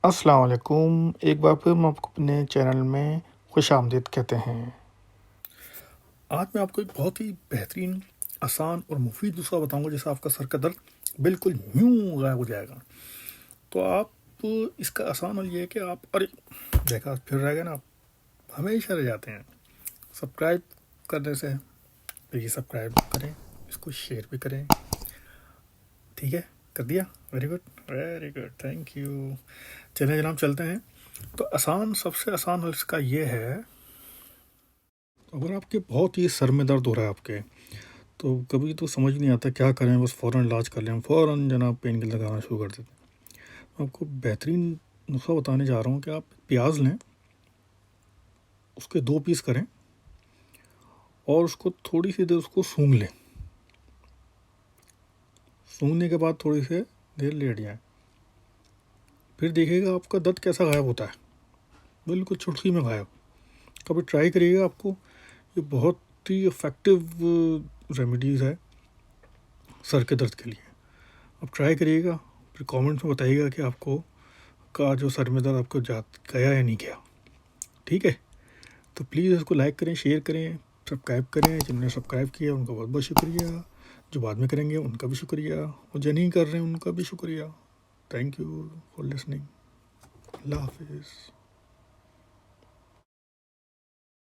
السلام علیکم، ایک بار پھر ہم آپ کو اپنے چینل میں خوش آمدید کہتے ہیں۔ آج میں آپ کو ایک بہت ہی بہترین، آسان اور مفید نسخہ بتاؤں گا جیسے آپ کا سر کا درد بالکل یوں غائب ہو جائے گا۔ تو آپ اس کا آسان حل یہ ہے کہ آپ دیکھا پھر رہ گئے نا، آپ ہمیشہ رہ جاتے ہیں۔ سبسکرائب کرنے سے یہ سبسکرائب کریں، اس کو شیئر بھی کریں، ٹھیک ہے؟ کر دیا؟ Very good, thank you. چلیں جناب، چلتے ہیں۔ تو سب سے آسان اس کا یہ ہے، اگر آپ کے بہت ہی سر میں درد ہو رہا ہے آپ کے، تو کبھی تو سمجھ نہیں آتا کیا کریں، بس فوراً علاج کر لیں، فوراً جناب پین کلر لگانا شروع کر دیتے ہیں۔ میں آپ کو بہترین نسخہ بتانے جا رہا ہوں کہ آپ پیاز لیں، اس کے 2 پیس کریں اور اس کو تھوڑی سی دیر اس کو سونگھ لیں۔ سونگھنے کے بعد تھوڑی سی دیر لیٹ جائیں، پھر دیکھیے گا آپ کا درد کیسا غائب ہوتا ہے، بالکل چٹکی میں غائب۔ کبھی ٹرائی کریے گا، آپ کو یہ بہت ہی افیکٹو ریمیڈیز ہے سر کے درد کے لیے۔ آپ ٹرائی کریے گا، پھر کامنٹس میں بتائیے گا کہ آپ کو کا جو سر میں درد آپ کو گیا یا نہیں گیا، ٹھیک ہے؟ تو پلیز اس کو لائک کریں، شیئر کریں، سبسکرائب کریں۔ جن نے سبسکرائب کیا ان کا بہت بہت شکریہ، جو بعد میں کریں گے ان کا بھی شکریہ، اور جو نہیں کر رہے ہیں ان کا بھی شکریہ۔ Thank you for listening. اللہ حافظ۔